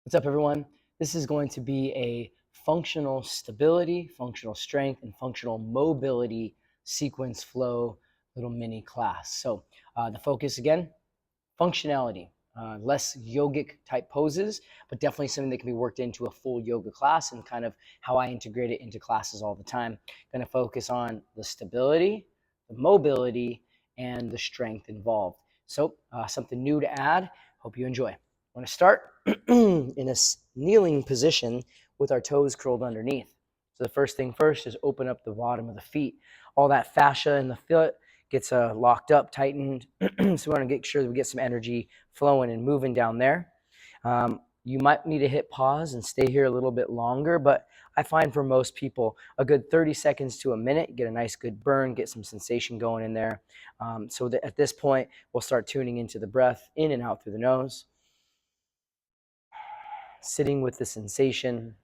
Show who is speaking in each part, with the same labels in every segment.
Speaker 1: What's up, everyone? This is going to be a functional stability, functional strength, and functional mobility sequence flow little mini class. So the focus again, functionality, less yogic type poses, but definitely something that can be worked into a full yoga class and kind of how I integrate it into classes all the time. Going to focus on the stability, the mobility, and the strength involved. So something new to add. Hope you enjoy. I want to start in a kneeling position with our toes curled underneath. So the first thing first is open up the bottom of the feet. All that fascia in the foot gets locked up, tightened. So we want to get sure that we get some energy flowing and moving down there. You might need to hit pause and stay here a little bit longer, but I find for most people a good 30 seconds to a minute, get a nice good burn, get some sensation going in there. So that at this point, we'll start tuning into the breath in and out through the nose, sitting with the sensation.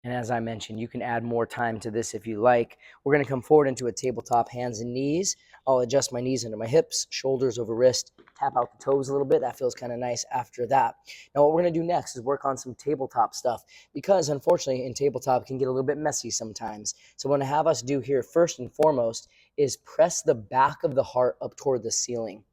Speaker 1: And as I mentioned, you can add more time to this if you like. We're going to come forward into a tabletop, hands and knees. I'll adjust my knees into my hips, shoulders over wrist, tap out the toes a little bit. That feels kind of nice after that. Now what we're going to do next is work on some tabletop stuff because unfortunately in tabletop it can get a little bit messy sometimes. So what I'm going to have us do here first and foremost is press the back of the heart up toward the ceiling.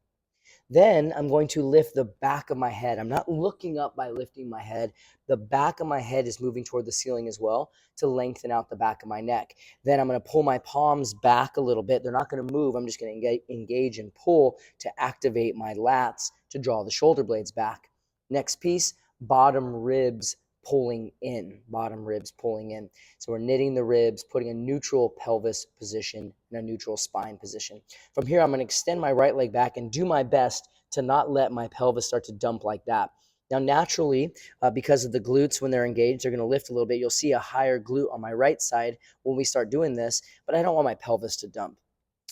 Speaker 1: Then I'm going to lift the back of my head. I'm not looking up by lifting my head. The back of my head is moving toward the ceiling as well to lengthen out the back of my neck. Then I'm going to pull my palms back a little bit. They're not going to move. I'm just going to engage and pull to activate my lats to draw the shoulder blades back. Next piece, bottom ribs pulling in, bottom ribs pulling in. So we're knitting the ribs, putting a neutral pelvis position and a neutral spine position. From here, I'm going to extend my right leg back and do my best to not let my pelvis start to dump like that. Now, naturally, because of the glutes, when they're engaged, they're going to lift a little bit. You'll see a higher glute on my right side when we start doing this, but I don't want my pelvis to dump.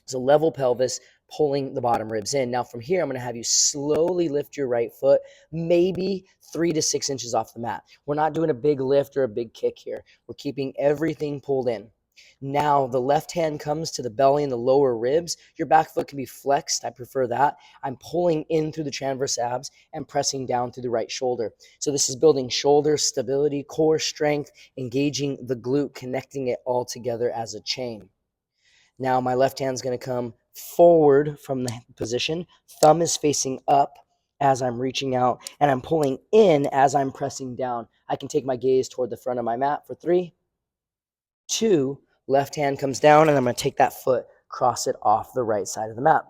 Speaker 1: So level pelvis, pulling the bottom ribs in. Now from here, I'm going to have you slowly lift your right foot, maybe 3 to 6 inches off the mat. We're not doing a big lift or a big kick here. We're keeping everything pulled in. Now the left hand comes to the belly and the lower ribs. Your back foot can be flexed. I prefer that. I'm pulling in through the transverse abs and pressing down through the right shoulder. So this is building shoulder stability, core strength, engaging the glute, connecting it all together as a chain. Now my left hand's going to come forward from the position. Thumb is facing up as I'm reaching out, and I'm pulling in as I'm pressing down. I can take my gaze toward the front of my mat for 3, 2, left hand comes down, and I'm going to take that foot, cross it off the right side of the mat.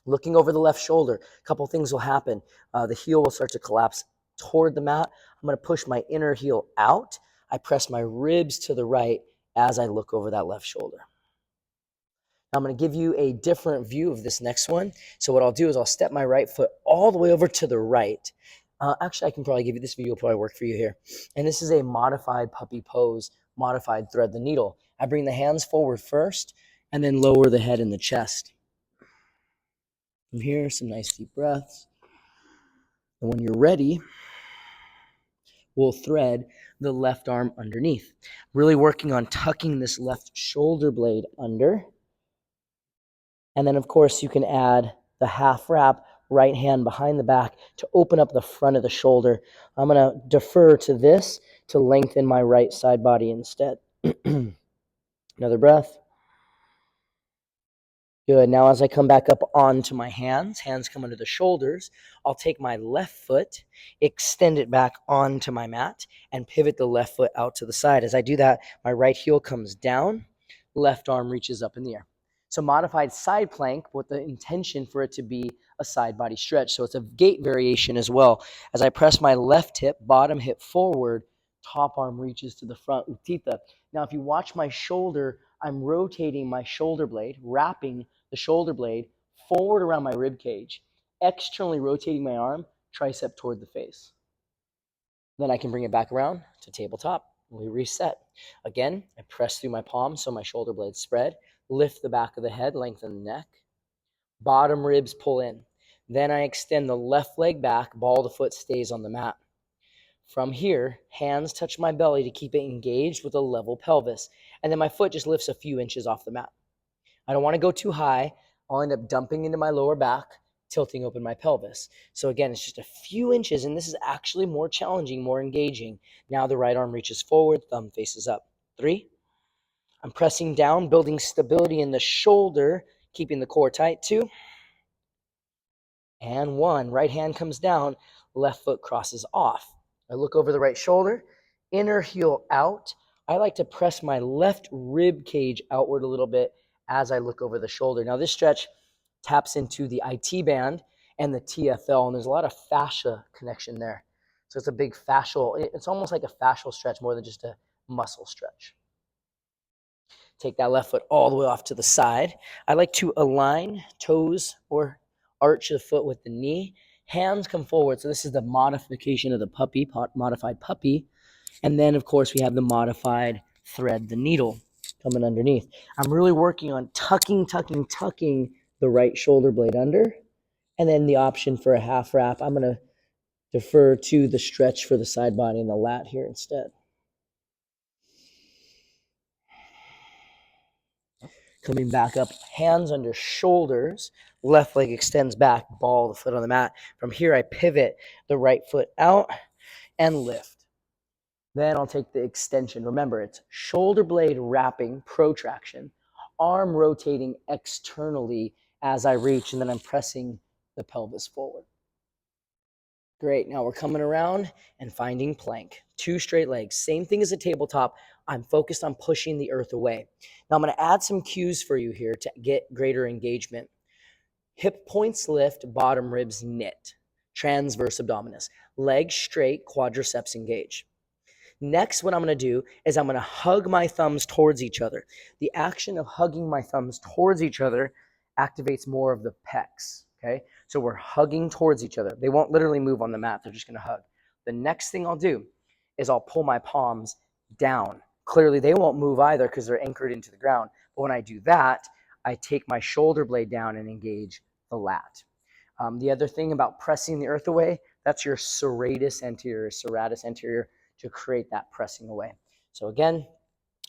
Speaker 1: Looking over the left shoulder, a couple things will happen. The heel will start to collapse toward the mat. I'm going to push my inner heel out. I press my ribs to the right as I look over that left shoulder. I'm going to give you a different view of this next one. So what I'll do is I'll step my right foot all the way over to the right. Actually, I can probably give you this view. Will probably work for you here. And this is a modified puppy pose, modified thread the needle. I bring the hands forward first and then lower the head and the chest. From here, some nice deep breaths. And when you're ready, we'll thread the left arm underneath. Really working on tucking this left shoulder blade under. And then, of course, you can add the half wrap, right hand behind the back to open up the front of the shoulder. I'm going to defer to this to lengthen my right side body instead. Another breath. Good. Now, as I come back up onto my hands come under the shoulders, I'll take my left foot, extend it back onto my mat, and pivot the left foot out to the side. As I do that, my right heel comes down, left arm reaches up in the air. So modified side plank with the intention for it to be a side body stretch. So it's a gait variation as well. As I press my left hip, bottom hip forward, top arm reaches to the front, Utthita. Now, if you watch my shoulder, I'm rotating my shoulder blade, wrapping the shoulder blade forward around my rib cage, externally rotating my arm, tricep toward the face. Then I can bring it back around to tabletop. We reset. Again, I press through my palm so my shoulder blades spread, lift the back of the head, lengthen the neck, bottom ribs pull in. Then I extend the left leg back, ball of the foot stays on the mat. From here, hands touch my belly to keep it engaged with a level pelvis. And then my foot just lifts a few inches off the mat. I don't want to go too high. I'll end up dumping into my lower back, tilting open my pelvis. So again, it's just a few inches, and this is actually more challenging, more engaging. Now the right arm reaches forward, thumb faces up. 3. I'm pressing down, building stability in the shoulder, keeping the core tight. 2. And 1. Right hand comes down, left foot crosses off. I look over the right shoulder, inner heel out. I like to press my left rib cage outward a little bit as I look over the shoulder. Now this stretch taps into the IT band and the TFL, and there's a lot of fascia connection there. So it's a big fascial, it's almost like a fascial stretch more than just a muscle stretch. Take that left foot all the way off to the side. I like to align toes or arch the foot with the knee. Hands come forward. So this is the modification of the puppy, modified puppy. And then, of course, we have the modified thread the needle coming underneath. I'm really working on tucking the right shoulder blade under. And then the option for a half wrap, I'm going to defer to the stretch for the side body and the lat here instead. Coming back up, hands under shoulders, left leg extends back, ball the foot on the mat. From here, I pivot the right foot out and lift. Then I'll take the extension. Remember, it's shoulder blade wrapping, protraction, arm rotating externally as I reach, and then I'm pressing the pelvis forward. Great, now we're coming around and finding plank. 2 straight legs, same thing as a tabletop. I'm focused on pushing the earth away. Now I'm gonna add some cues for you here to get greater engagement. Hip points lift, bottom ribs knit. Transverse abdominis. Legs straight, quadriceps engage. Next, what I'm gonna do is I'm gonna hug my thumbs towards each other. The action of hugging my thumbs towards each other activates more of the pecs, okay? So we're hugging towards each other. They won't literally move on the mat, they're just gonna hug. The next thing I'll do is I'll pull my palms down. Clearly they won't move either because they're anchored into the ground. But when I do that, I take my shoulder blade down and engage the lat. The other thing about pressing the earth away, that's your serratus anterior to create that pressing away. So again,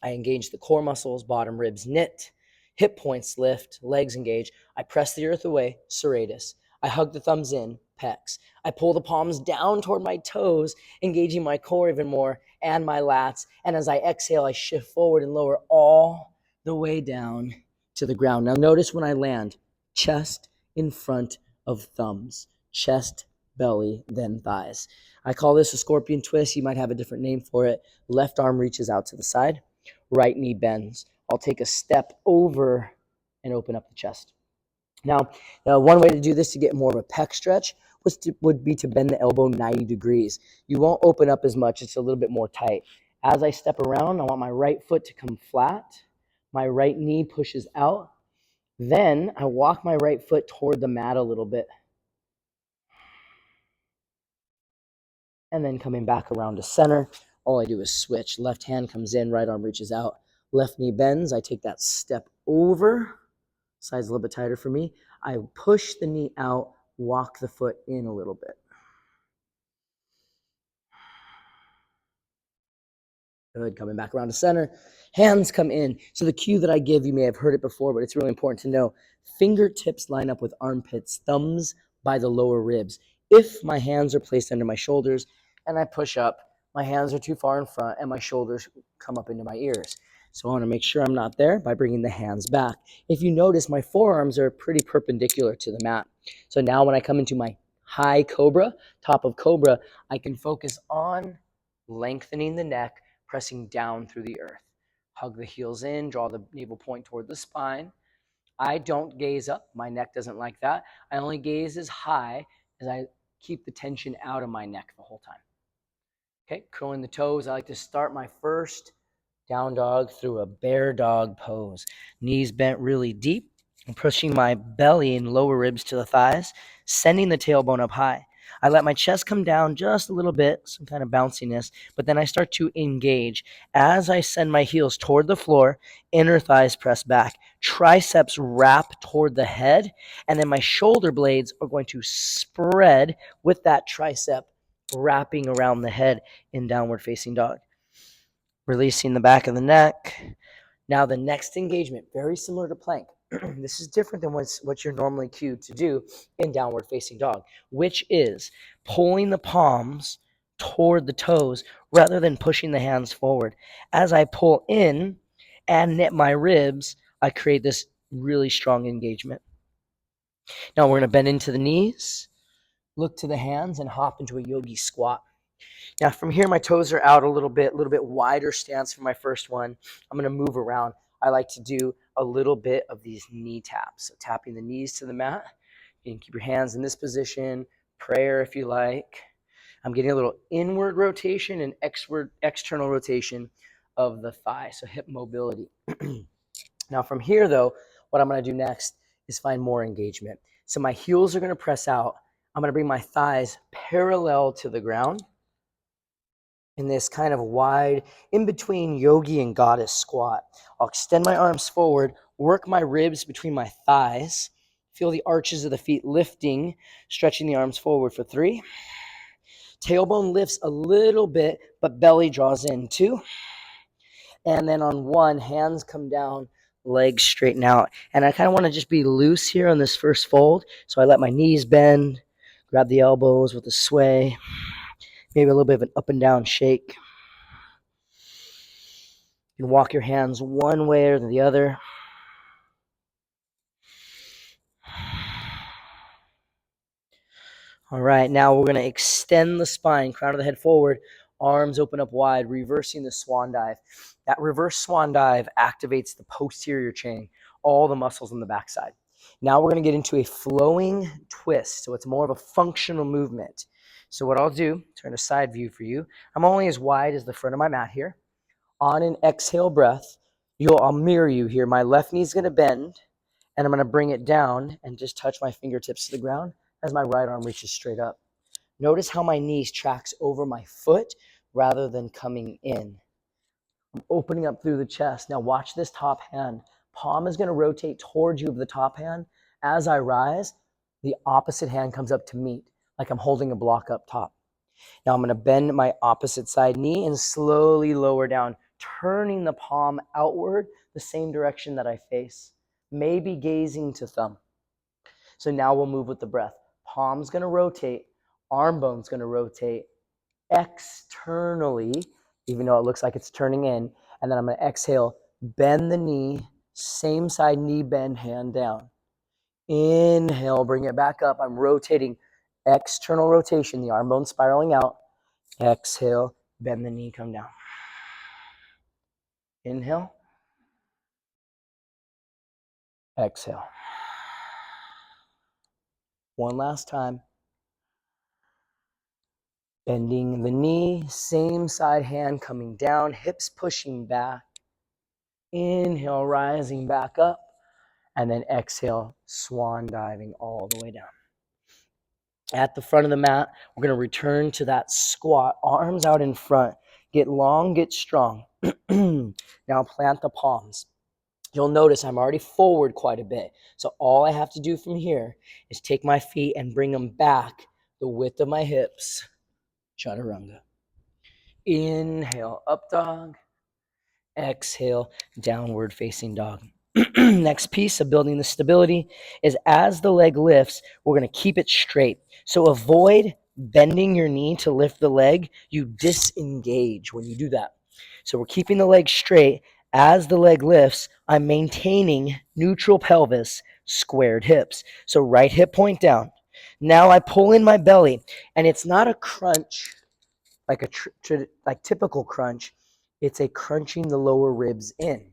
Speaker 1: I engage the core muscles, bottom ribs knit, hip points lift, legs engage. I press the earth away, serratus. I hug the thumbs in, pecs. I pull the palms down toward my toes, engaging my core even more and my lats. And as I exhale, I shift forward and lower all the way down to the ground. Now notice when I land, chest in front of thumbs, chest, belly, then thighs. I call this a scorpion twist. You might have a different name for it. Left arm reaches out to the side, right knee bends. I'll take a step over and open up the chest. Now one way to do this to get more of a pec stretch would be to bend the elbow 90 degrees. You won't open up as much. It's a little bit more tight. As I step around, I want my right foot to come flat. My right knee pushes out. Then I walk my right foot toward the mat a little bit. And then coming back around to center, all I do is switch. Left hand comes in, right arm reaches out. Left knee bends. I take that step over. Side's a little bit tighter for me. I push the knee out, walk the foot in a little bit. Good, coming back around to center. Hands come in. So the cue that I give, you may have heard it before, but it's really important to know. Fingertips line up with armpits, thumbs by the lower ribs. If my hands are placed under my shoulders and I push up, my hands are too far in front and my shoulders come up into my ears. So I want to make sure I'm not there by bringing the hands back. If you notice, my forearms are pretty perpendicular to the mat. So now when I come into my high cobra, top of cobra, I can focus on lengthening the neck, pressing down through the earth. Hug the heels in, draw the navel point toward the spine. I don't gaze up. My neck doesn't like that. I only gaze as high as I keep the tension out of my neck the whole time. Okay, curling the toes. I like to start my first down dog through a bear dog pose. Knees bent really deep. I'm pushing my belly and lower ribs to the thighs, sending the tailbone up high. I let my chest come down just a little bit, some kind of bounciness, but then I start to engage. As I send my heels toward the floor, inner thighs press back, triceps wrap toward the head, and then my shoulder blades are going to spread with that tricep wrapping around the head in downward facing dog. Releasing the back of the neck. Now the next engagement, very similar to plank. This is different than what you're normally cued to do in downward facing dog, which is pulling the palms toward the toes rather than pushing the hands forward. As I pull in and knit my ribs, I create this really strong engagement. Now we're going to bend into the knees, look to the hands, and hop into a yogi squat. Now from here, my toes are out a little bit wider stance for my first one. I'm going to move around. I like to do a little bit of these knee taps. So tapping the knees to the mat. You can keep your hands in this position, prayer if you like. I'm getting a little inward rotation and external rotation of the thigh, so hip mobility. Now from here though, what I'm going to do next is find more engagement. So my heels are going to press out. I'm going to bring my thighs parallel to the ground in this kind of wide, in between yogi and goddess squat. I'll extend my arms forward, work my ribs between my thighs, feel the arches of the feet lifting, stretching the arms forward for 3. Tailbone lifts a little bit, but belly draws in 2. And then on 1, hands come down, legs straighten out. And I kind of want to just be loose here on this first fold. So I let my knees bend, grab the elbows with a sway, maybe a little bit of an up and down shake. You can walk your hands one way or the other. All right, now we're going to extend the spine, crown of the head forward, arms open up wide, reversing the swan dive. That reverse swan dive activates the posterior chain, all the muscles on the backside. Now we're going to get into a flowing twist, so it's more of a functional movement. So what I'll do, turn a side view for you. I'm only as wide as the front of my mat here. On an exhale breath, I'll mirror you here. My left knee is going to bend, and I'm going to bring it down and just touch my fingertips to the ground as my right arm reaches straight up. Notice how my knees tracks over my foot rather than coming in. I'm opening up through the chest. Now watch this top hand. Palm is going to rotate towards you of the top hand. As I rise, the opposite hand comes up to meet, like I'm holding a block up top. Now I'm going to bend my opposite side knee and slowly lower down, turning the palm outward the same direction that I face, maybe gazing to thumb. So now we'll move with the breath. Palm's going to rotate, arm bone's going to rotate externally, even though it looks like it's turning in. And then I'm going to exhale, bend the knee, same side knee bend, hand down. Inhale, bring it back up. I'm rotating, external rotation, the arm bone spiraling out. Exhale, bend the knee, come down. Inhale. Exhale. One last time. Bending the knee, same side hand coming down, hips pushing back. Inhale, rising back up. And then exhale, swan diving all the way down. At the front of the mat, we're going to return to that squat, arms out in front. Get long, get strong. Now plant the palms. You'll notice I'm already forward quite a bit. So all I have to do from here is take my feet and bring them back the width of my hips. Chaturanga. Inhale, up dog. Exhale, downward facing dog. Next piece of building the stability is as the leg lifts, we're going to keep it straight. So avoid bending your knee to lift the leg. You disengage when you do that. So we're keeping the leg straight. As the leg lifts, I'm maintaining neutral pelvis, squared hips. So right hip point down. Now I pull in my belly, and it's not a crunch like like typical crunch. It's a crunching the lower ribs in,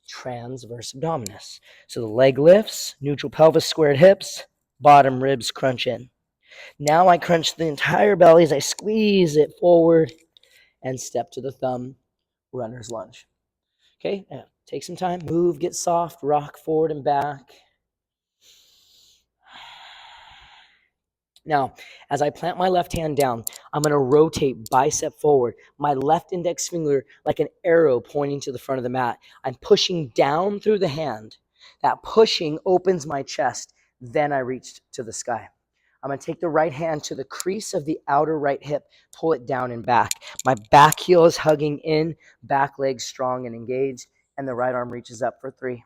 Speaker 1: transverse abdominis. So the leg lifts, neutral pelvis, squared hips, bottom ribs crunch in. Now I crunch the entire belly as I squeeze it forward and step to the thumb, runner's lunge. Okay, now take some time, move, get soft, rock forward and back. Now, as I plant my left hand down, I'm going to rotate bicep forward. My left index finger like an arrow pointing to the front of the mat. I'm pushing down through the hand. That pushing opens my chest. Then I reach to the sky. I'm going to take the right hand to the crease of the outer right hip, pull it down and back. My back heel is hugging in, back leg strong and engaged, and the right arm reaches up for 3.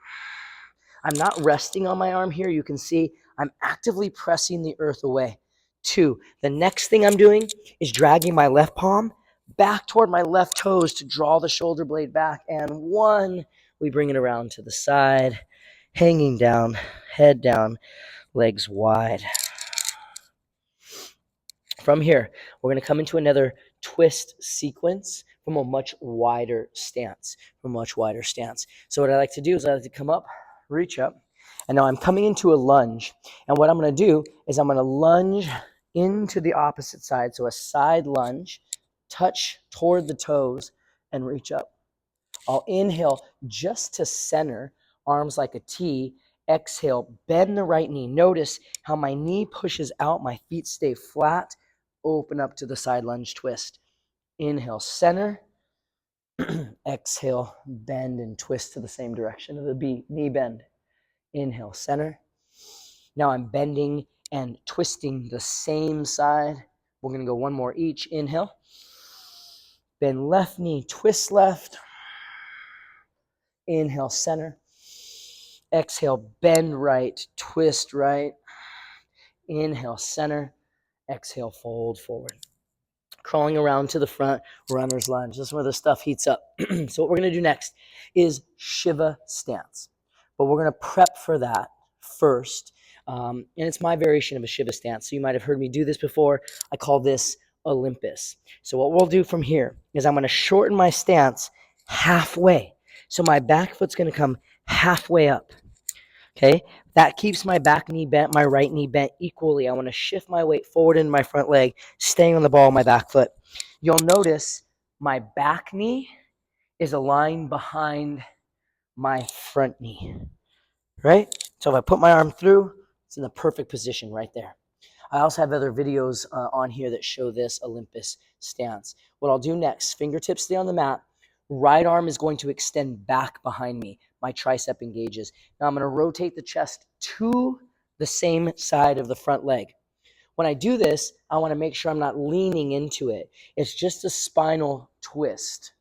Speaker 1: I'm not resting on my arm here. You can see I'm actively pressing the earth away. 2, the next thing I'm doing is dragging my left palm back toward my left toes to draw the shoulder blade back. And 1, we bring it around to the side, hanging down, head down, legs wide. From here, we're going to come into another twist sequence from a much wider stance. So what I like to do is I like to come up, reach up, and now I'm coming into a lunge. And what I'm going to do is I'm going to lunge into the opposite side. So a side lunge, touch toward the toes, and reach up. I'll inhale just to center, arms like a T. Exhale, bend the right knee. Notice how my knee pushes out, my feet stay flat. Open up to the side lunge twist. Inhale, center. Exhale, bend and twist to the same direction of the knee bend. Inhale, center. Now I'm bending and twisting the same side. We're going to go 1 more each. Inhale. Bend left knee, twist left. Inhale, center. Exhale, bend right, twist right. Inhale, center. Exhale, fold forward. Crawling around to the front, runner's lunge. This is where the stuff heats up. So what we're going to do next is Shiva stance. But we're going to prep for that first. And it's my variation of a Shiva stance. So you might have heard me do this before. I call this Olympus. So what we'll do from here is I'm going to shorten my stance halfway. So my back foot's going to come halfway up. Okay, that keeps my back knee bent, my right knee bent equally. I want to shift my weight forward into my front leg, staying on the ball of my back foot. You'll notice my back knee is aligned behind my front knee, right? So if I put my arm through, it's in the perfect position right there. I also have other videos on here that show this Olympus stance. What I'll do next, fingertips stay on the mat. Right arm is going to extend back behind me. My tricep engages. Now I'm going to rotate the chest to the same side of the front leg. When I do this, I want to make sure I'm not leaning into it. It's just a spinal twist.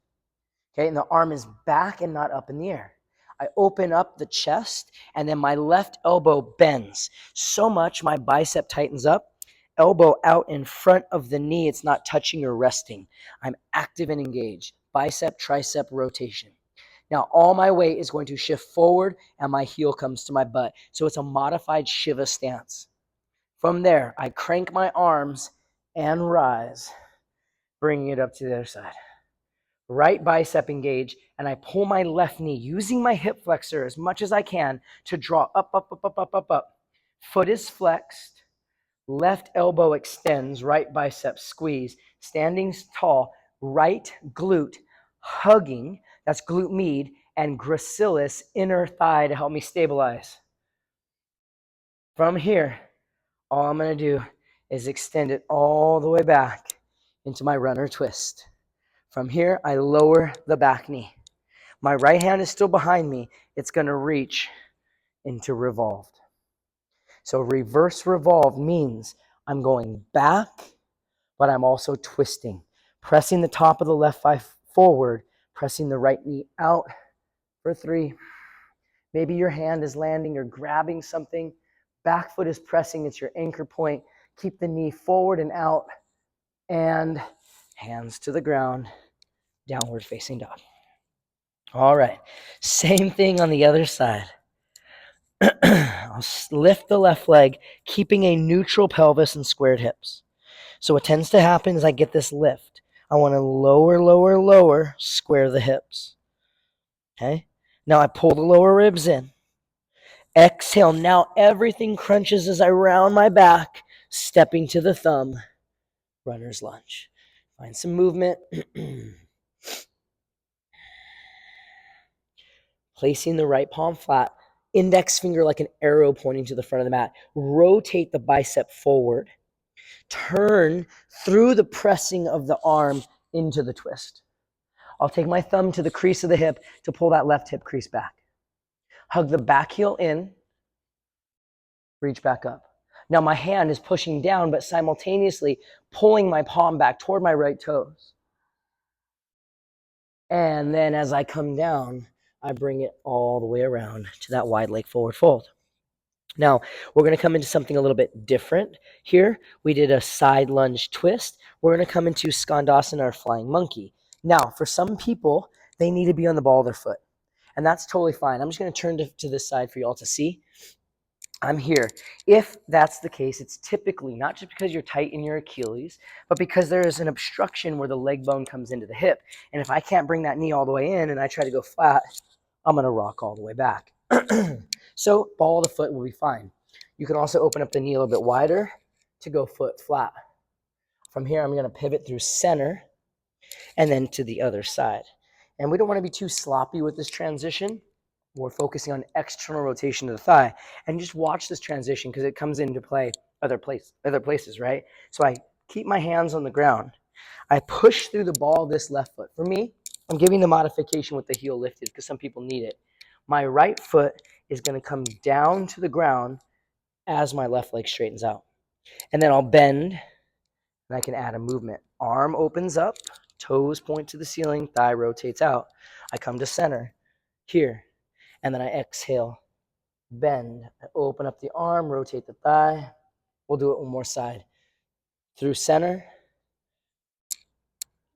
Speaker 1: Okay, and the arm is back and not up in the air. I open up the chest, and then my left elbow bends so much my bicep tightens up. Elbow out in front of the knee. It's not touching or resting. I'm active and engaged. Bicep, tricep rotation. Now, all my weight is going to shift forward, and my heel comes to my butt. So it's a modified Shiva stance. From there, I crank my arms and rise, bringing it up to the other side. Right bicep engage, and I pull my left knee using my hip flexor as much as I can to draw up, up, up, up, up, up, up. Foot is flexed. Left elbow extends, right bicep squeeze. Standing tall, right glute hugging, that's glute med, and gracilis, inner thigh to help me stabilize. From here, all I'm going to do is extend it all the way back into my runner twist. From here, I lower the back knee. My right hand is still behind me. It's going to reach into revolved. So reverse revolve means I'm going back, but I'm also twisting. Pressing the top of the left thigh forward, pressing the right knee out for 3. Maybe your hand is landing or grabbing something. Back foot is pressing, it's your anchor point. Keep the knee forward and out, and hands to the ground, downward facing dog. All right, same thing on the other side. I'll lift the left leg, keeping a neutral pelvis and squared hips. So what tends to happen is I get this lift. I want to lower, lower, lower, square the hips. Okay? Now I pull the lower ribs in. Exhale. Now everything crunches as I round my back, stepping to the thumb. Runner's lunge. Find some movement. Placing the right palm flat. Index finger like an arrow pointing to the front of the mat. Rotate the bicep forward. Turn through the pressing of the arm into the twist. I'll take my thumb to the crease of the hip to pull that left hip crease back. Hug the back heel in. Reach back up. Now my hand is pushing down, but simultaneously pulling my palm back toward my right toes. And then as I come down, I bring it all the way around to that wide leg forward fold. Now, we're going to come into something a little bit different here. We did a side lunge twist. We're going to come into Skandasana or flying monkey. Now, for some people, they need to be on the ball of their foot, and that's totally fine. I'm just going to turn to this side for you all to see. I'm here. If that's the case, it's typically not just because you're tight in your Achilles, but because there is an obstruction where the leg bone comes into the hip. And if I can't bring that knee all the way in and I try to go flat, I'm going to rock all the way back. So ball of the foot will be fine. You can also open up the knee a little bit wider to go foot flat. From here, I'm going to pivot through center and then to the other side. And we don't want to be too sloppy with this transition. We're focusing on external rotation of the thigh. And just watch this transition because it comes into play other places, right? So I keep my hands on the ground. I push through the ball of this left foot. For me, I'm giving the modification with the heel lifted because some people need it. My right foot is going to come down to the ground as my left leg straightens out. And then I'll bend and I can add a movement. Arm opens up, toes point to the ceiling, thigh rotates out. I come to center here, and then I exhale, bend, I open up the arm, rotate the thigh. We'll do it one more side. Through center,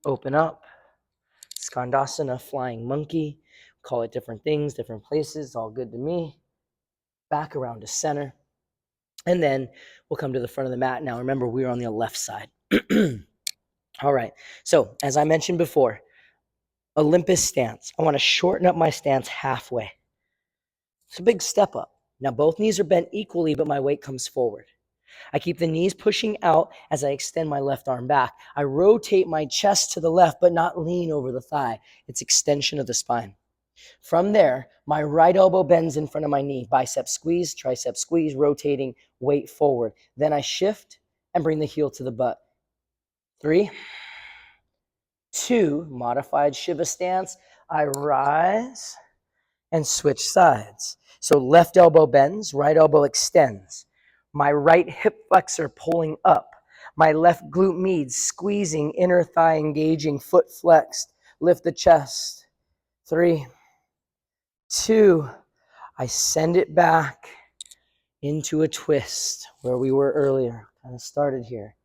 Speaker 1: open up, Skandasana, flying monkey. Call it different things, different places, all good to me. Back around to center. And then we'll come to the front of the mat. Now, remember, we're on the left side. All right. So, as I mentioned before, Olympus stance. I want to shorten up my stance halfway. It's a big step up. Now, both knees are bent equally, but my weight comes forward. I keep the knees pushing out as I extend my left arm back. I rotate my chest to the left, but not lean over the thigh. It's extension of the spine. From there, my right elbow bends in front of my knee. Bicep squeeze, tricep squeeze, rotating weight forward. Then I shift and bring the heel to the butt. 3, 2, modified Shiva stance. I rise and switch sides. So left elbow bends, right elbow extends. My right hip flexor pulling up. My left glute med squeezing, inner thigh engaging, foot flexed. Lift the chest. 3, 2, I send it back into a twist where we were earlier. Kind of started here.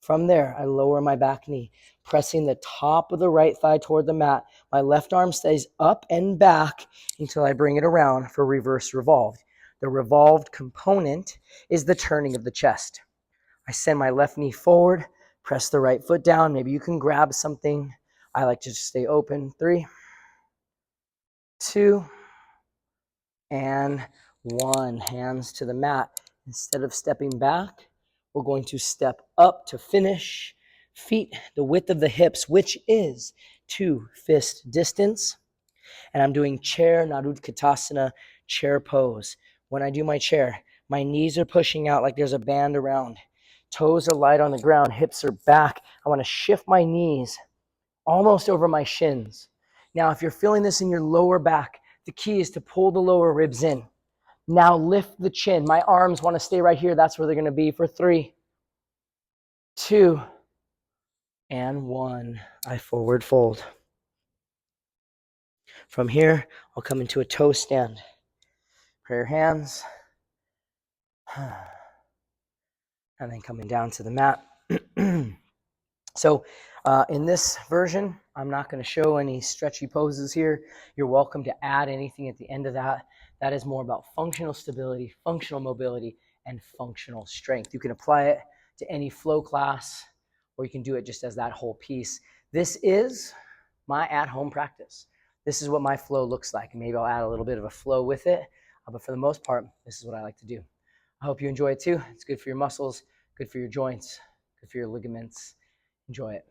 Speaker 1: From there, I lower my back knee, pressing the top of the right thigh toward the mat. My left arm stays up and back until I bring it around for reverse revolved. The revolved component is the turning of the chest. I send my left knee forward, press the right foot down. Maybe you can grab something. I like to just stay open. 3, 2, and 1. Hands to the mat. Instead of stepping back, we're going to step up to finish. Feet the width of the hips, which is 2 fist distance. And I'm doing chair Nadutkattasana, chair pose. When I do my chair, my knees are pushing out like there's a band around. Toes are light on the ground, hips are back. I want to shift my knees almost over my shins. Now, if you're feeling this in your lower back, the key is to pull the lower ribs in. Now lift the chin. My arms want to stay right here. That's where they're going to be for 3, 2, and 1. I forward fold. From here, I'll come into a toe stand. Prayer hands. And then coming down to the mat. So in this version, I'm not going to show any stretchy poses here. You're welcome to add anything at the end of that. That is more about functional stability, functional mobility, and functional strength. You can apply it to any flow class, or you can do it just as that whole piece. This is my at-home practice. This is what my flow looks like. Maybe I'll add a little bit of a flow with it, but for the most part, this is what I like to do. I hope you enjoy it too. It's good for your muscles, good for your joints, good for your ligaments. Enjoy it.